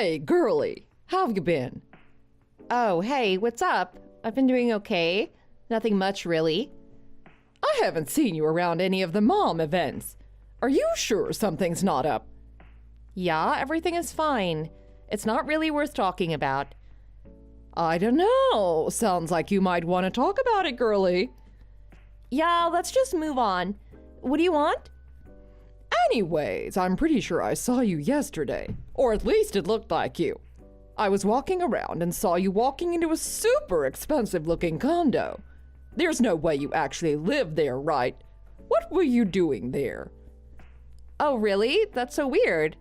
Hey, girly, how have you been? Oh, hey, what's up? I've been doing okay. Nothing much, really. I haven't seen you around any of the mom events. Are you sure something's not up? Yeah, everything is fine. It's not really worth talking about. I don't know. Sounds like you might want to talk about it, girly. Yeah, let's just move on. What do you want? Anyways, I'm pretty sure I saw you yesterday. Or at least it looked like you. I was walking around and saw you walking into a super expensive looking condo. There's no way you actually live there, right? What were you doing there? Oh, really? That's so weird.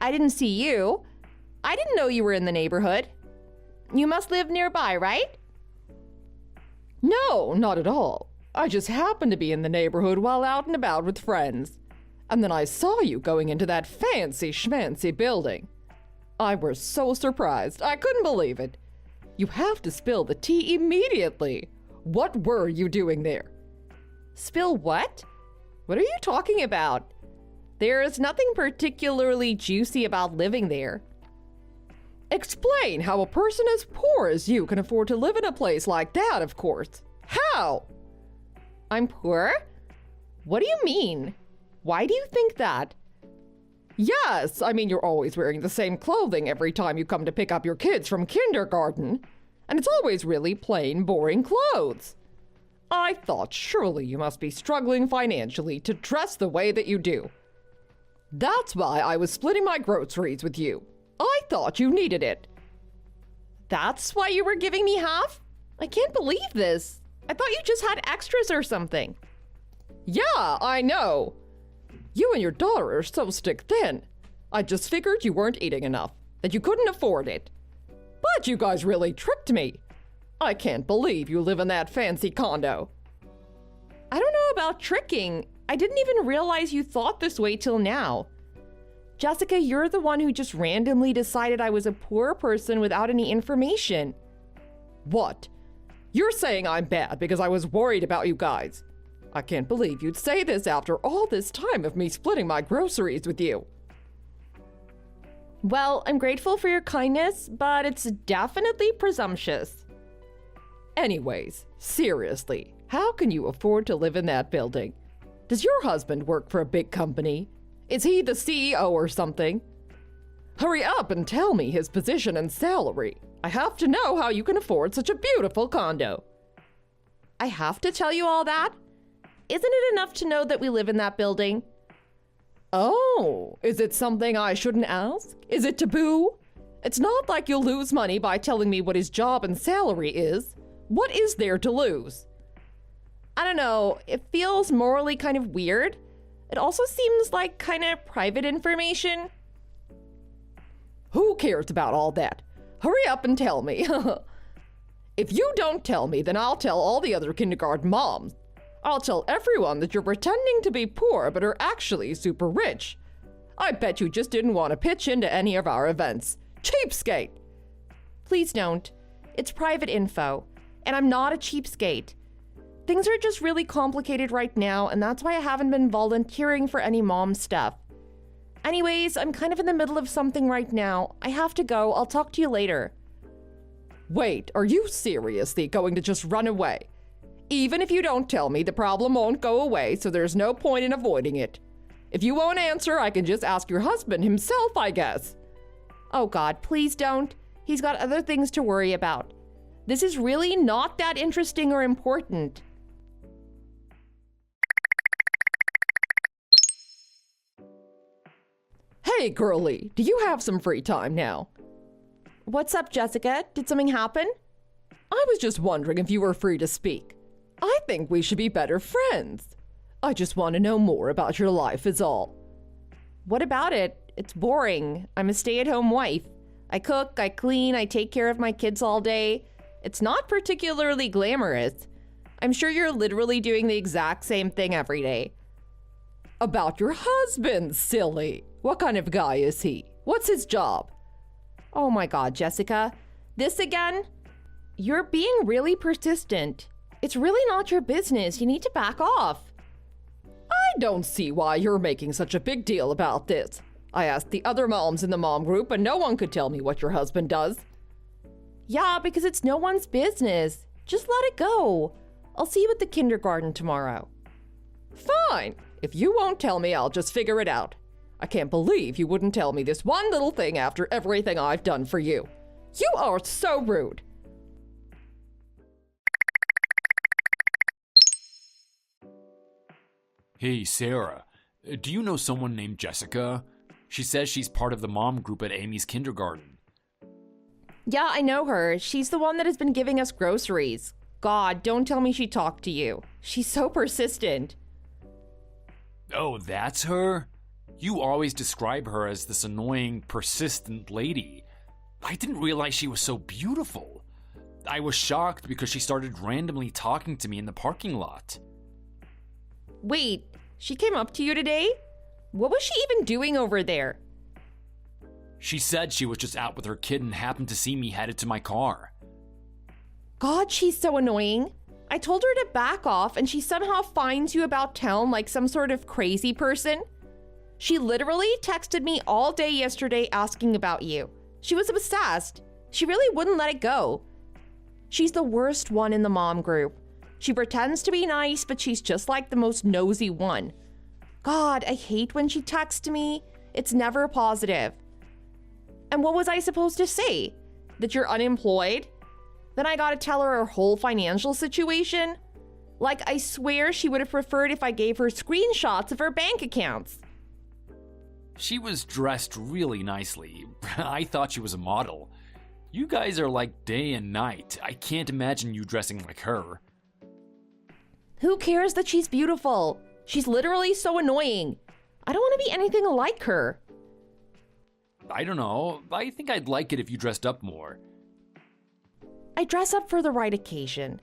I didn't see you. I didn't know you were in the neighborhood. You must live nearby, right? No, not at all. I just happened to be in the neighborhood while out and about with friends. And then I saw you going into that fancy schmancy building. I was so surprised. I couldn't believe it. You have to spill the tea immediately. What were you doing there? Spill what? What are you talking about? There is nothing particularly juicy about living there. Explain how a person as poor as you can afford to live in a place like that, of course. How? I'm poor? What do you mean? Why do you think that? Yes, I mean you're always wearing the same clothing every time you come to pick up your kids from kindergarten. And it's always really plain, boring clothes. I thought surely you must be struggling financially to dress the way that you do. That's why I was splitting my groceries with you. I thought you needed it. That's why you were giving me half? I can't believe this. I thought you just had extras or something. Yeah, I know. You and your daughter are so stick thin. I just figured you weren't eating enough, that you couldn't afford it. But you guys really tricked me. I can't believe you live in that fancy condo. I don't know about tricking. I didn't even realize you thought this way till now. Jessica, you're the one who just randomly decided I was a poor person without any information. What? You're saying I'm bad because I was worried about you guys. I can't believe you'd say this after all this time of me splitting my groceries with you. Well, I'm grateful for your kindness, but it's definitely presumptuous. Anyways, seriously, how can you afford to live in that building? Does your husband work for a big company? Is he the CEO or something? Hurry up and tell me his position and salary. I have to know how you can afford such a beautiful condo. I have to tell you all that? Isn't it enough to know that we live in that building? Oh, is it something I shouldn't ask? Is it taboo? It's not like you'll lose money by telling me what his job and salary is. What is there to lose? I don't know, it feels morally kind of weird. It also seems like kind of private information. Who cares about all that? Hurry up and tell me. If you don't tell me, then I'll tell all the other kindergarten moms. I'll tell everyone that you're pretending to be poor but are actually super rich. I bet you just didn't want to pitch into any of our events. Cheapskate! Please don't. It's private info, and I'm not a cheapskate. Things are just really complicated right now, and that's why I haven't been volunteering for any mom stuff. Anyways, I'm kind of in the middle of something right now. I have to go. I'll talk to you later. Wait, are you seriously going to just run away? Even if you don't tell me, the problem won't go away, so there's no point in avoiding it. If you won't answer, I can just ask your husband himself, I guess. Oh God, please don't. He's got other things to worry about. This is really not that interesting or important. Hey, girly, do you have some free time now? What's up, Jessica? Did something happen? I was just wondering if you were free to speak. I think we should be better friends. I just want to know more about your life is all. What about it? It's boring. I'm a stay-at-home wife. I cook, I clean, I take care of my kids all day. It's not particularly glamorous. I'm sure you're literally doing the exact same thing every day. About your husband, silly. What kind of guy is he? What's his job? Oh my God, Jessica. This again? You're being really persistent. It's really not your business. You need to back off. I don't see why you're making such a big deal about this. I asked the other moms in the mom group, and no one could tell me what your husband does. Yeah, because it's no one's business. Just let it go. I'll see you at the kindergarten tomorrow. Fine. If you won't tell me, I'll just figure it out. I can't believe you wouldn't tell me this one little thing after everything I've done for you. You are so rude. Hey, Sarah, do you know someone named Jessica? She says she's part of the mom group at Amy's kindergarten. Yeah, I know her. She's the one that has been giving us groceries. God, don't tell me she talked to you. She's so persistent. Oh, that's her? You always describe her as this annoying, persistent lady. I didn't realize she was so beautiful. I was shocked because she started randomly talking to me in the parking lot. Wait, she came up to you today? What was she even doing over there? She said she was just out with her kid and happened to see me headed to my car. God, she's so annoying. I told her to back off and she somehow finds you about town like some sort of crazy person. She literally texted me all day yesterday asking about you. She was obsessed. She really wouldn't let it go. She's the worst one in the mom group. She pretends to be nice, but she's just like the most nosy one. God, I hate when she texts me. It's never positive. And what was I supposed to say? That you're unemployed? Then I gotta tell her whole financial situation? Like, I swear she would have preferred if I gave her screenshots of her bank accounts. She was dressed really nicely. I thought she was a model. You guys are like day and night. I can't imagine you dressing like her. Who cares that she's beautiful? She's literally so annoying. I don't want to be anything like her. I don't know. I think I'd like it if you dressed up more. I dress up for the right occasion.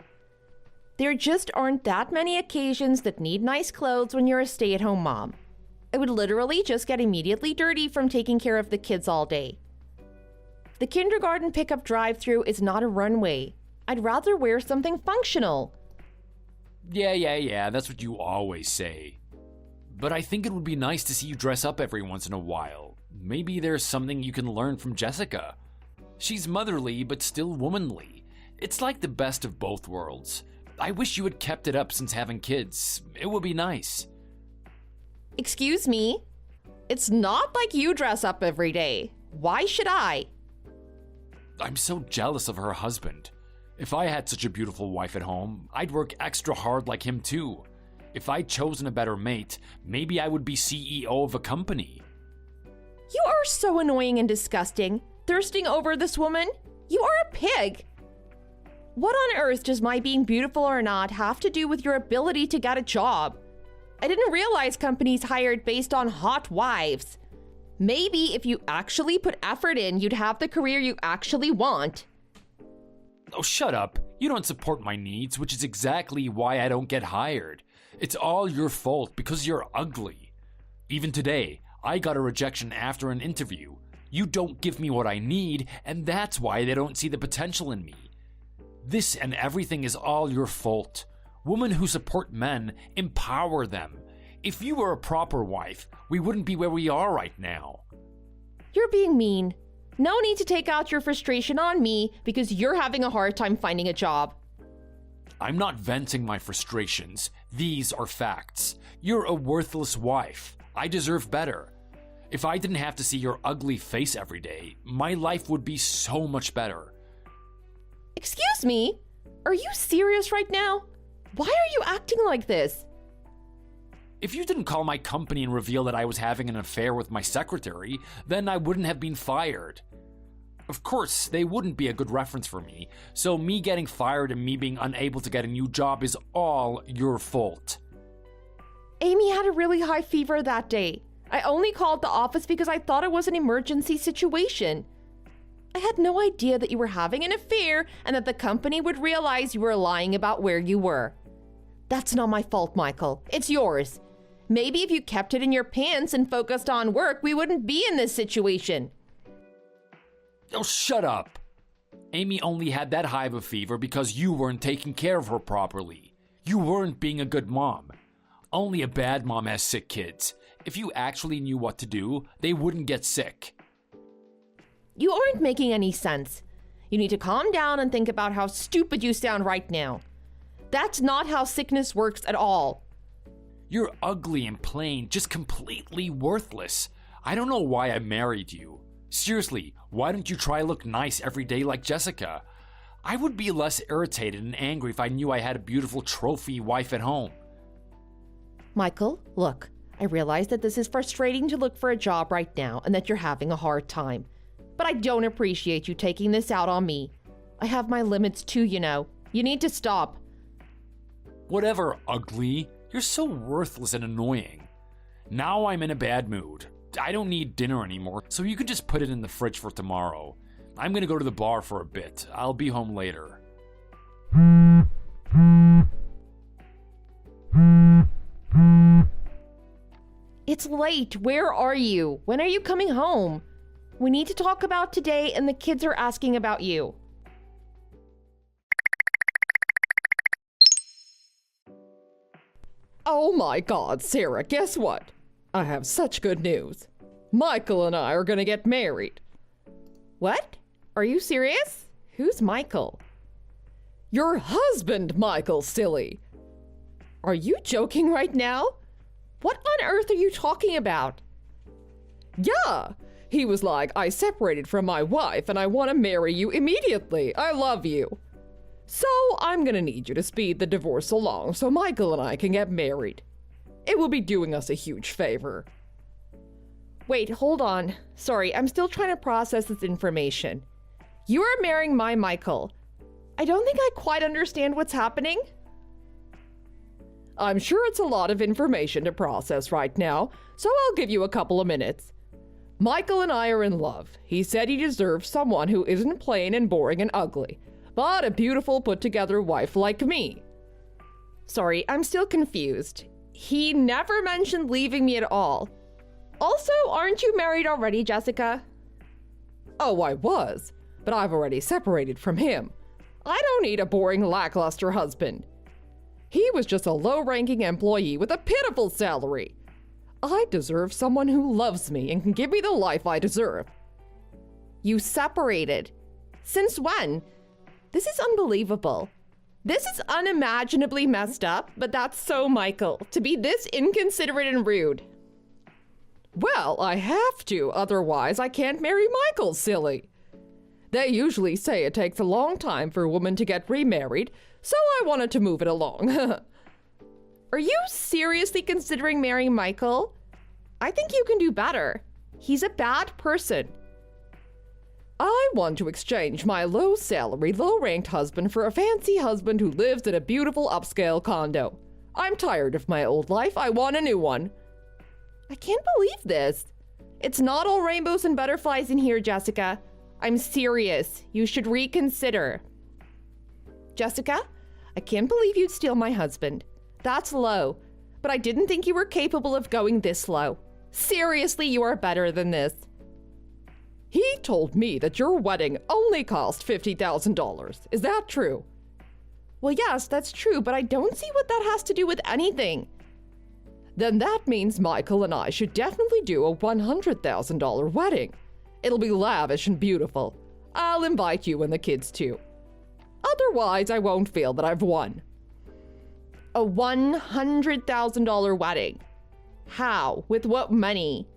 There just aren't that many occasions that need nice clothes when you're a stay-at-home mom. I would literally just get immediately dirty from taking care of the kids all day. The kindergarten pickup drive-thru is not a runway. I'd rather wear something functional. Yeah, that's what you always say. But I think it would be nice to see you dress up every once in a while. Maybe there's something you can learn from Jessica. She's motherly, but still womanly. It's like the best of both worlds. I wish you had kept it up since having kids. It would be nice. Excuse me? It's not like you dress up every day. Why should I? I'm so jealous of her husband. If I had such a beautiful wife at home, I'd work extra hard like him too. If I'd chosen a better mate, maybe I would be CEO of a company. You are so annoying and disgusting. Thirsting over this woman? You are a pig. What on earth does my being beautiful or not have to do with your ability to get a job? I didn't realize companies hired based on hot wives. Maybe if you actually put effort in, you'd have the career you actually want. Oh, shut up. You don't support my needs, which is exactly why I don't get hired. It's all your fault because you're ugly. Even today, I got a rejection after an interview. You don't give me what I need, and that's why they don't see the potential in me. This and everything is all your fault. Women who support men, empower them. If you were a proper wife, we wouldn't be where we are right now. You're being mean. No need to take out your frustration on me because you're having a hard time finding a job. I'm not venting my frustrations. These are facts. You're a worthless wife. I deserve better. If I didn't have to see your ugly face every day, my life would be so much better. Excuse me? Are you serious right now? Why are you acting like this? If you didn't call my company and reveal that I was having an affair with my secretary, then I wouldn't have been fired. Of course, they wouldn't be a good reference for me, so me getting fired and me being unable to get a new job is all your fault. Amy had a really high fever that day. I only called the office because I thought it was an emergency situation. I had no idea that you were having an affair and that the company would realize you were lying about where you were. That's not my fault, Michael. It's yours. Maybe if you kept it in your pants and focused on work, we wouldn't be in this situation. Oh, shut up. Amy only had that high of a fever because you weren't taking care of her properly. You weren't being a good mom. Only a bad mom has sick kids. If you actually knew what to do, they wouldn't get sick. You aren't making any sense. You need to calm down and think about how stupid you sound right now. That's not how sickness works at all. You're ugly and plain, just completely worthless. I don't know why I married you. Seriously, why don't you try look nice every day like Jessica? I would be less irritated and angry if I knew I had a beautiful trophy wife at home. Michael, look, I realize that this is frustrating to look for a job right now and that you're having a hard time. But I don't appreciate you taking this out on me. I have my limits too, you know. You need to stop. Whatever, ugly. You're so worthless and annoying. Now I'm in a bad mood. I don't need dinner anymore, so you can just put it in the fridge for tomorrow. I'm gonna go to the bar for a bit. I'll be home later. It's late. Where are you? When are you coming home? We need to talk about today, and the kids are asking about you. Oh my God, Sarah, guess what? I have such good news. Michael and I are gonna get married. What? Are you serious? Who's Michael? Your husband, Michael, silly. Are you joking right now? What on earth are you talking about? Yeah, he was like, I separated from my wife and I want to marry you immediately. I love you. So I'm gonna need you to speed the divorce along so Michael and I can get married. It will be doing us a huge favor. Wait, hold on. Sorry, I'm still trying to process this information. You are marrying my Michael. I don't think I quite understand what's happening. I'm sure it's a lot of information to process right now, so I'll give you a couple of minutes. Michael and I are in love. He said he deserves someone who isn't plain and boring and ugly, but a beautiful put-together wife like me. Sorry, I'm still confused. He never mentioned leaving me at all. Also, aren't you married already, Jessica? Oh, I was, but I've already separated from him. I don't need a boring, lackluster husband. He was just a low-ranking employee with a pitiful salary. I deserve someone who loves me and can give me the life I deserve. You separated? Since when? This is unbelievable. This is unimaginably messed up, but that's so Michael, to be this inconsiderate and rude. Well, I have to, otherwise I can't marry Michael, silly. They usually say it takes a long time for a woman to get remarried, so I wanted to move it along. Are you seriously considering marrying Michael? I think you can do better. He's a bad person. I want to exchange my low-salary, low-ranked husband for a fancy husband who lives in a beautiful upscale condo. I'm tired of my old life. I want a new one. I can't believe this. It's not all rainbows and butterflies in here, Jessica. I'm serious. You should reconsider. Jessica, I can't believe you'd steal my husband. That's low, but I didn't think you were capable of going this low. Seriously, you are better than this. He told me that your wedding only cost $50,000. Is that true? Well, yes, that's true, but I don't see what that has to do with anything. Then that means Michael and I should definitely do a $100,000 wedding. It'll be lavish and beautiful. I'll invite you and the kids too. Otherwise, I won't feel that I've won. A $100,000 wedding? How? With what money?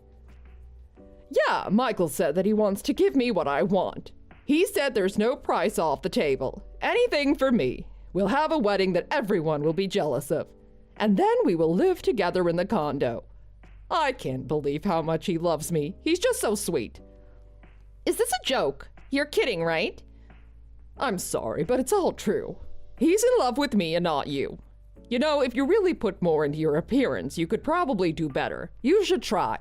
Yeah, Michael said that he wants to give me what I want. He said there's no price off the table. Anything for me. We'll have a wedding that everyone will be jealous of. And then we will live together in the condo. I can't believe how much he loves me. He's just so sweet. Is this a joke? You're kidding, right? I'm sorry, but it's all true. He's in love with me and not you. You know, if you really put more into your appearance, you could probably do better. You should try.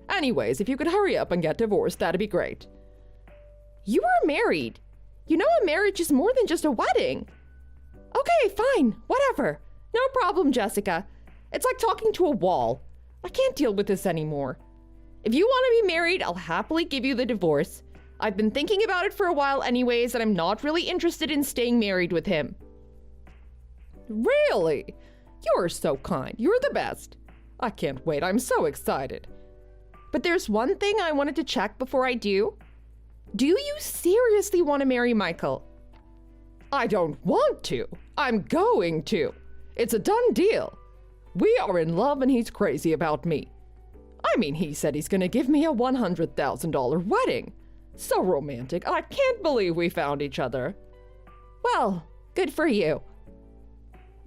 Anyways, if you could hurry up and get divorced, that'd be great. You are married. You know a marriage is more than just a wedding. Okay, fine, whatever. No problem, Jessica. It's like talking to a wall. I can't deal with this anymore. If you want to be married, I'll happily give you the divorce. I've been thinking about it for a while anyways, and I'm not really interested in staying married with him. Really? You're so kind. You're the best. I can't wait, I'm so excited. But there's one thing I wanted to check before I do. Do you seriously want to marry Michael? I don't want to. I'm going to. It's a done deal. We are in love and he's crazy about me. I mean, he said he's gonna give me a $100,000 wedding. So romantic. I can't believe we found each other. Well, good for you.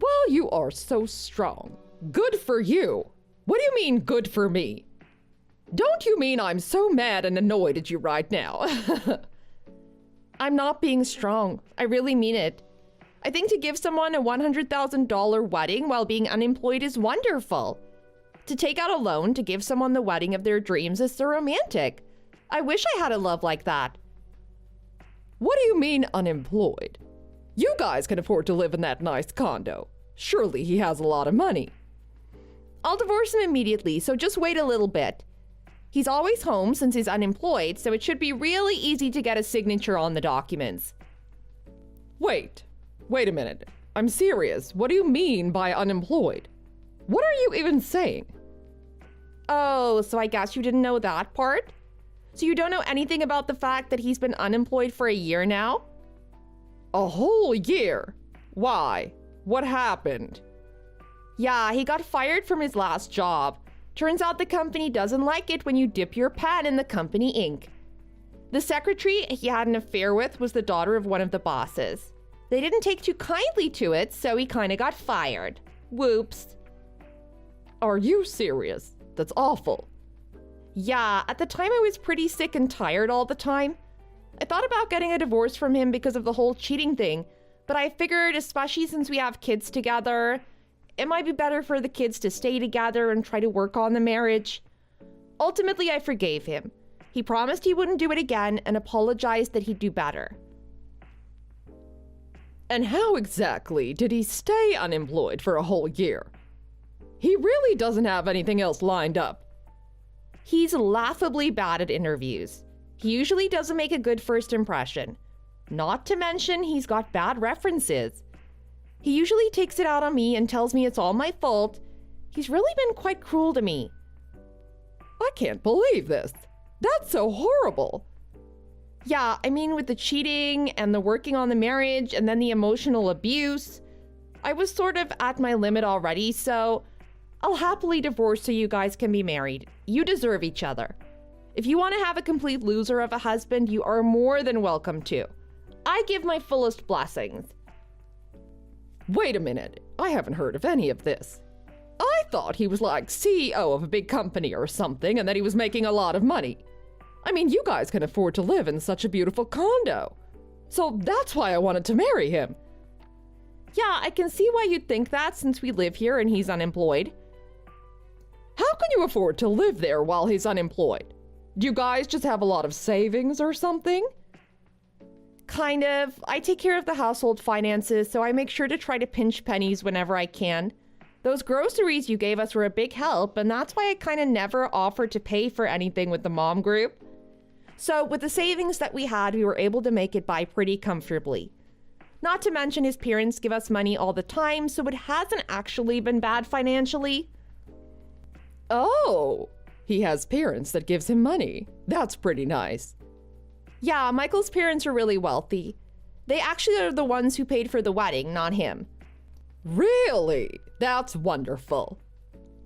Well, you are so strong. Good for you. What do you mean, good for me? Don't you mean I'm so mad and annoyed at you right now? I'm not being strong. I really mean it. I think to give someone a $100,000 wedding while being unemployed is wonderful. To take out a loan to give someone the wedding of their dreams is so romantic. I wish I had a love like that. What do you mean unemployed? You guys can afford to live in that nice condo. Surely he has a lot of money. I'll divorce him immediately, so just wait a little bit. He's always home since he's unemployed, so it should be really easy to get a signature on the documents. Wait a minute. I'm serious. What do you mean by unemployed? What are you even saying? Oh, so I guess you didn't know that part? So you don't know anything about the fact that he's been unemployed for a year now? A whole year? Why? What happened? Yeah, he got fired from his last job. Turns out the company doesn't like it when you dip your pen in the company ink. The secretary he had an affair with was the daughter of one of the bosses. They didn't take too kindly to it, so he kind of got fired. Whoops. Are you serious? That's awful. Yeah, at the time I was pretty sick and tired all the time. I thought about getting a divorce from him because of the whole cheating thing, but I figured, especially since we have kids together, it might be better for the kids to stay together and try to work on the marriage. Ultimately, I forgave him. He promised he wouldn't do it again and apologized that he'd do better. And how exactly did he stay unemployed for a whole year? He really doesn't have anything else lined up. He's laughably bad at interviews. He usually doesn't make a good first impression. Not to mention, he's got bad references. He usually takes it out on me and tells me it's all my fault. He's really been quite cruel to me. I can't believe this. That's so horrible. Yeah, I mean, with the cheating and the working on the marriage and then the emotional abuse, I was sort of at my limit already, so I'll happily divorce so you guys can be married. You deserve each other. If you want to have a complete loser of a husband, you are more than welcome to. I give my fullest blessings. Wait a minute. I haven't heard of any of this. I thought he was like CEO of a big company or something and that he was making a lot of money. I mean, you guys can afford to live in such a beautiful condo. So that's why I wanted to marry him. Yeah, I can see why you'd think that since we live here and he's unemployed. How can you afford to live there while he's unemployed? Do you guys just have a lot of savings or something? Kind of. I take care of the household finances, so I make sure to try to pinch pennies whenever I can. Those groceries you gave us were a big help, and that's why I kind of never offered to pay for anything with the mom group. So with the savings that we had, we were able to make it by pretty comfortably. Not to mention his parents give us money all the time, so it hasn't actually been bad financially. Oh, he has parents that gives him money. That's pretty nice. Yeah, Michael's parents are really wealthy. They actually are the ones who paid for the wedding, not him. Really? That's wonderful.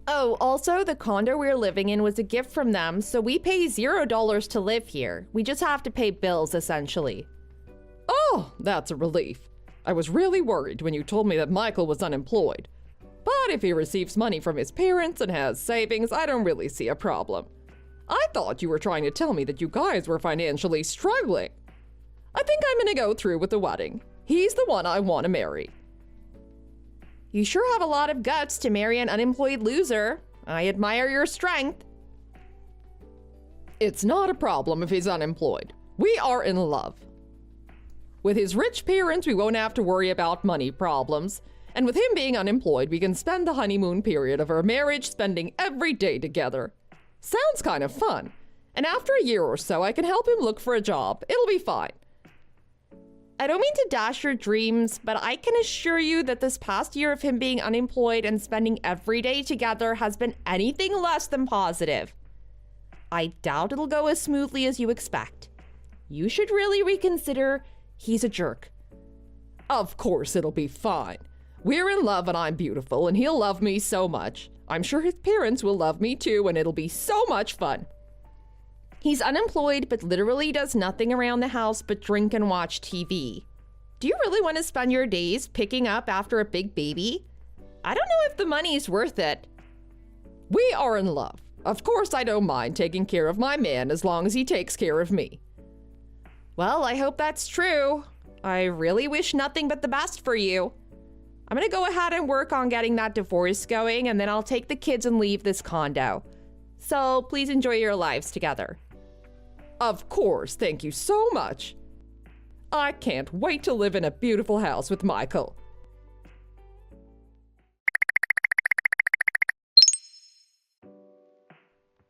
Oh, also, the condo we're living in was a gift from them, so we pay $0 to live here. We just have to pay bills, essentially. Oh, that's a relief. I was really worried when you told me that Michael was unemployed. But if he receives money from his parents and has savings, I don't really see a problem. I thought you were trying to tell me that you guys were financially struggling. I think I'm gonna go through with the wedding. He's the one I want to marry. You sure have a lot of guts to marry an unemployed loser. I admire your strength. It's not a problem if he's unemployed. We are in love. With his rich parents, we won't have to worry about money problems. And with him being unemployed, we can spend the honeymoon period of our marriage spending every day together. Sounds kind of fun. And after a year or so, I can help him look for a job. It'll be fine. I don't mean to dash your dreams, but I can assure you that this past year of him being unemployed and spending every day together has been anything less than positive. I doubt it'll go as smoothly as you expect. You should really reconsider. He's a jerk. Of course it'll be fine. We're in love and I'm beautiful and he'll love me so much. I'm sure his parents will love me too and it'll be so much fun. He's unemployed but literally does nothing around the house but drink and watch TV. Do you really want to spend your days picking up after a big baby? I don't know if the money's worth it. We are in love. Of course I don't mind taking care of my man as long as he takes care of me. Well, I hope that's true. I really wish nothing but the best for you. I'm gonna go ahead and work on getting that divorce going, and then I'll take the kids and leave this condo. So please enjoy your lives together. Of course, thank you so much. I can't wait to live in a beautiful house with Michael.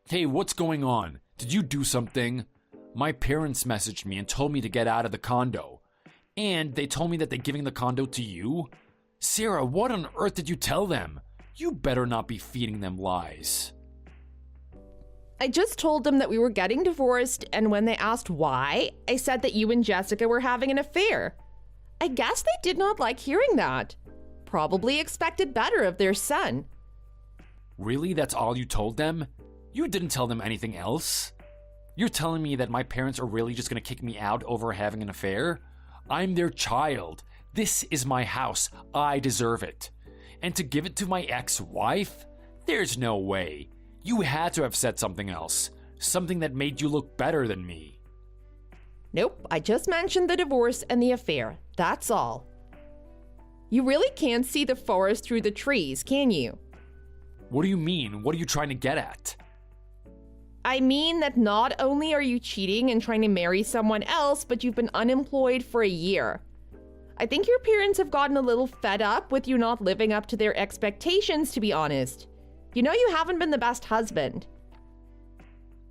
Hey, what's going on? Did you do something? My parents messaged me and told me to get out of the condo. And they told me that they're giving the condo to you? Sarah, what on earth did you tell them? You better not be feeding them lies. I just told them that we were getting divorced, and when they asked why, I said that you and Jessica were having an affair. I guess they did not like hearing that. Probably expected better of their son. Really? That's all you told them? You didn't tell them anything else? You're telling me that my parents are really just gonna kick me out over having an affair? I'm their child. This is my house. I deserve it. And to give it to my ex-wife? There's no way. You had to have said something else. Something that made you look better than me. Nope, I just mentioned the divorce and the affair. That's all. You really can't see the forest through the trees, can you? What do you mean? What are you trying to get at? I mean that not only are you cheating and trying to marry someone else, but you've been unemployed for a year. I think your parents have gotten a little fed up with you not living up to their expectations, to be honest. You know you haven't been the best husband.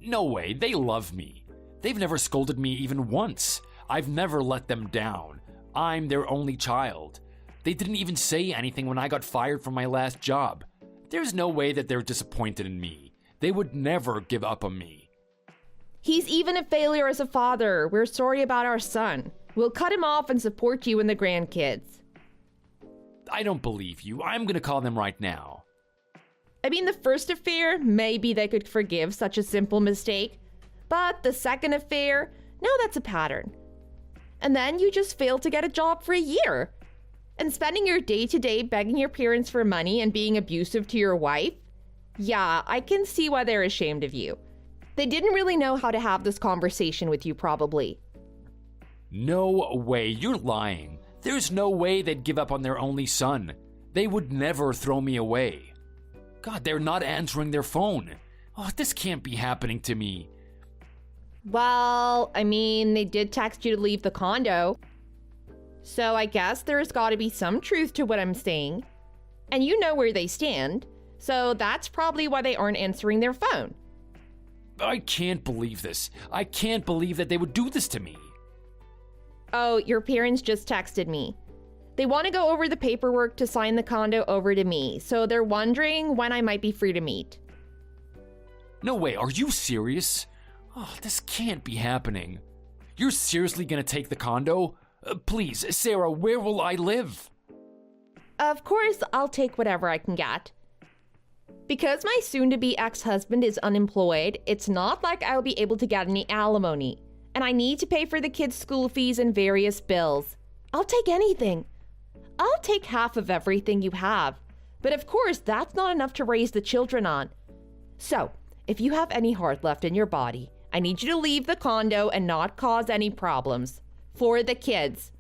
No way, they love me. They've never scolded me even once. I've never let them down. I'm their only child. They didn't even say anything when I got fired from my last job. There's no way that they're disappointed in me. They would never give up on me. He's even a failure as a father. We're sorry about our son. We'll cut him off and support you and the grandkids. I don't believe you. I'm gonna call them right now. I mean, the first affair, maybe they could forgive such a simple mistake. But the second affair, now that's a pattern. And then you just failed to get a job for a year. And spending your day-to-day begging your parents for money and being abusive to your wife? Yeah, I can see why they're ashamed of you. They didn't really know how to have this conversation with you, probably. No way, you're lying. There's no way they'd give up on their only son. They would never throw me away. God, they're not answering their phone. Oh, this can't be happening to me. Well, I mean, they did text you to leave the condo. So I guess there's got to be some truth to what I'm saying. And you know where they stand. So that's probably why they aren't answering their phone. I can't believe this. I can't believe that they would do this to me. Oh, your parents just texted me. They want to go over the paperwork to sign the condo over to me, so they're wondering when I might be free to meet. No way, are you serious? Oh, this can't be happening. You're seriously gonna take the condo? Please, Sarah, where will I live? Of course, I'll take whatever I can get. Because my soon-to-be ex-husband is unemployed, it's not like I'll be able to get any alimony. And I need to pay for the kids' school fees and various bills. I'll take anything. I'll take half of everything you have. But of course, that's not enough to raise the children on. So, if you have any heart left in your body, I need you to leave the condo and not cause any problems. For the kids.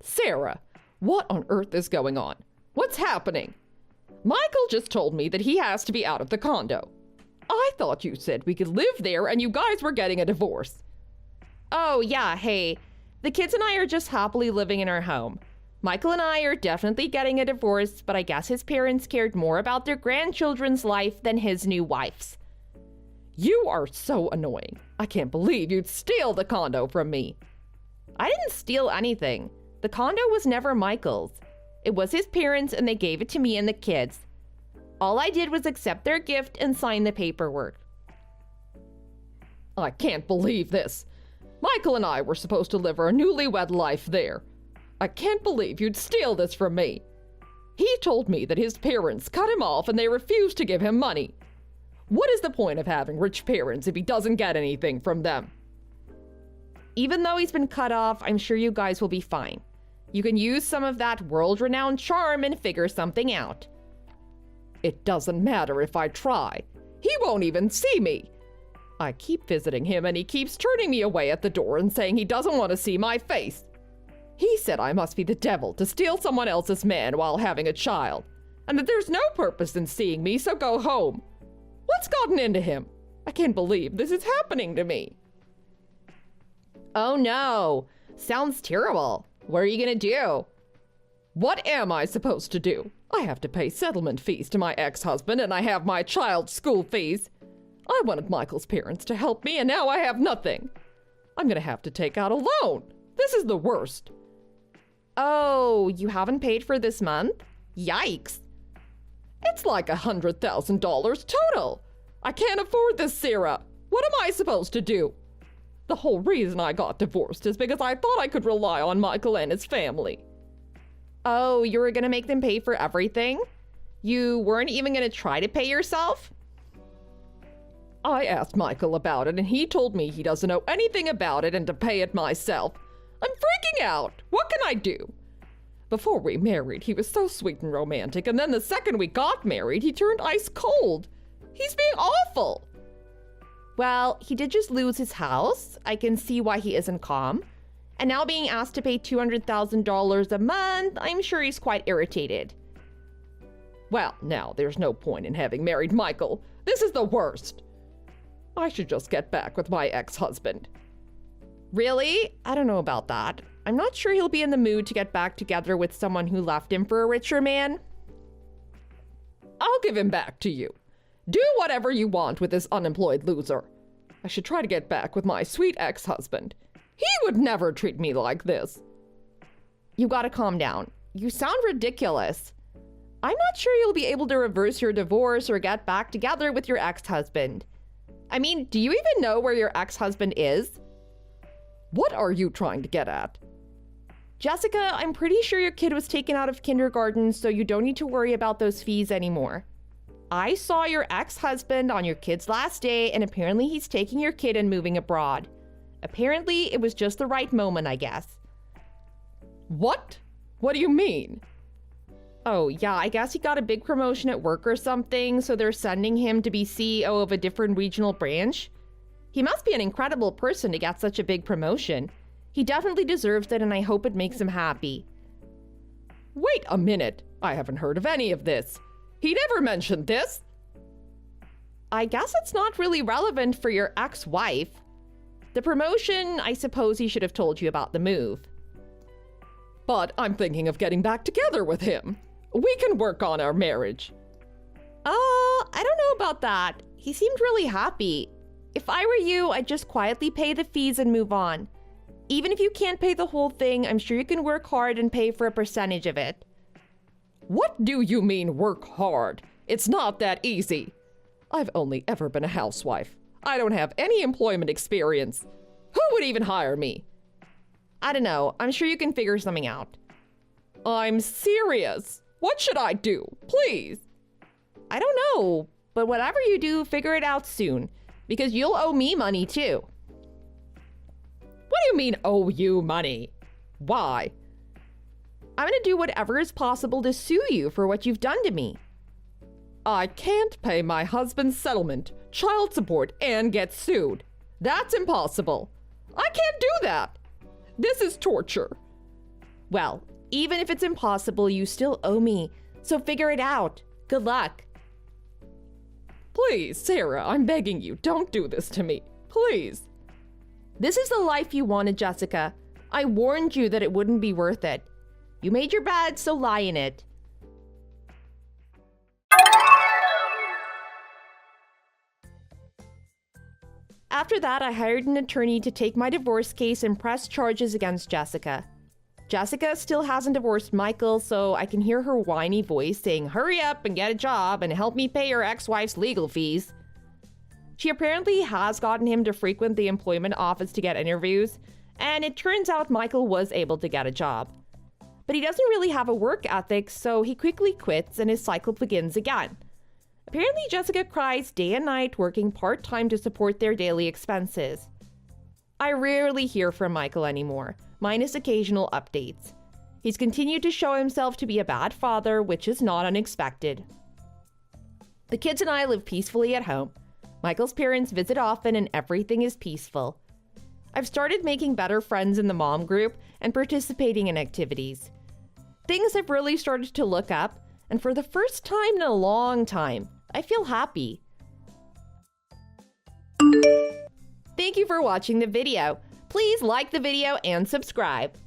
Sarah, what on earth is going on? What's happening? Michael just told me that he has to be out of the condo. I thought you said we could live there and you guys were getting a divorce. Oh, yeah, hey. The kids and I are just happily living in our home. Michael and I are definitely getting a divorce, but I guess his parents cared more about their grandchildren's life than his new wife's. You are so annoying. I can't believe you'd steal the condo from me. I didn't steal anything. The condo was never Michael's. It was his parents and they gave it to me and the kids. All I did was accept their gift and sign the paperwork. I can't believe this. Michael and I were supposed to live our newlywed life there. I can't believe you'd steal this from me. He told me that his parents cut him off and they refused to give him money. What is the point of having rich parents if he doesn't get anything from them? Even though he's been cut off, I'm sure you guys will be fine. You can use some of that world-renowned charm and figure something out. It doesn't matter if I try. He won't even see me. I keep visiting him and he keeps turning me away at the door and saying he doesn't want to see my face. He said I must be the devil to steal someone else's man while having a child, and that there's no purpose in seeing me, so go home. What's gotten into him? I can't believe this is happening to me. Oh no, sounds terrible. What are you gonna do? What am I supposed to do? I have to pay settlement fees to my ex-husband and I have my child's school fees. I wanted Michael's parents to help me and now I have nothing. I'm gonna have to take out a loan. This is the worst. Oh, you haven't paid for this month? Yikes. It's like $100,000 total. I can't afford this, Sarah. What am I supposed to do? The whole reason I got divorced is because I thought I could rely on Michael and his family. Oh, you were gonna make them pay for everything? You weren't even gonna try to pay yourself? I asked Michael about it and he told me he doesn't know anything about it and to pay it myself. I'm freaking out. What can I do? Before we married, he was so sweet and romantic, and then the second we got married, he turned ice cold. He's being awful. Well, he did just lose his house. I can see why he isn't calm. And now being asked to pay $200,000 a month, I'm sure he's quite irritated. Well, now, there's no point in having married Michael. This is the worst. I should just get back with my ex-husband. Really? I don't know about that. I'm not sure he'll be in the mood to get back together with someone who left him for a richer man. I'll give him back to you. Do whatever you want with this unemployed loser. I should try to get back with my sweet ex-husband. He would never treat me like this. You gotta calm down. You sound ridiculous. I'm not sure you'll be able to reverse your divorce or get back together with your ex-husband. I mean, do you even know where your ex-husband is? What are you trying to get at? Jessica, I'm pretty sure your kid was taken out of kindergarten, so you don't need to worry about those fees anymore. I saw your ex-husband on your kid's last day, and apparently he's taking your kid and moving abroad. Apparently, it was just the right moment, I guess. What? What do you mean? Oh, yeah, I guess he got a big promotion at work or something, so they're sending him to be CEO of a different regional branch. He must be an incredible person to get such a big promotion. He definitely deserves it, and I hope it makes him happy. Wait a minute. I haven't heard of any of this. He never mentioned this. I guess it's not really relevant for your ex-wife. The promotion, I suppose he should have told you about the move. But I'm thinking of getting back together with him. We can work on our marriage. I don't know about that. He seemed really happy. If I were you, I'd just quietly pay the fees and move on. Even if you can't pay the whole thing, I'm sure you can work hard and pay for a percentage of it. What do you mean work hard? It's not that easy. I've only ever been a housewife. I don't have any employment experience. Who would even hire me? I don't know. I'm sure you can figure something out. I'm serious. What should I do? Please. I don't know, but whatever you do, figure it out soon, because you'll owe me money too. What do you mean, owe you money? Why? I'm gonna do whatever is possible to sue you for what you've done to me. I can't pay my husband's settlement, child support, and get sued. That's impossible. I can't do that. This is torture. Well, even if it's impossible, you still owe me, so figure it out. Good luck. Please, Sarah, I'm begging you, don't do this to me. Please. This is the life you wanted, Jessica. I warned you that it wouldn't be worth it. You made your bed, so lie in it. After that, I hired an attorney to take my divorce case and press charges against Jessica. Jessica still hasn't divorced Michael, so I can hear her whiny voice saying, "Hurry up and get a job and help me pay your ex-wife's legal fees." She apparently has gotten him to frequent the employment office to get interviews, and it turns out Michael was able to get a job. But he doesn't really have a work ethic, so he quickly quits and his cycle begins again. Apparently, Jessica cries day and night, working part-time to support their daily expenses. I rarely hear from Michael anymore, minus occasional updates. He's continued to show himself to be a bad father, which is not unexpected. The kids and I live peacefully at home. Michael's parents visit often and everything is peaceful. I've started making better friends in the mom group and participating in activities. Things have really started to look up, and for the first time in a long time, I feel happy. Thank you for watching the video. Please like the video and subscribe.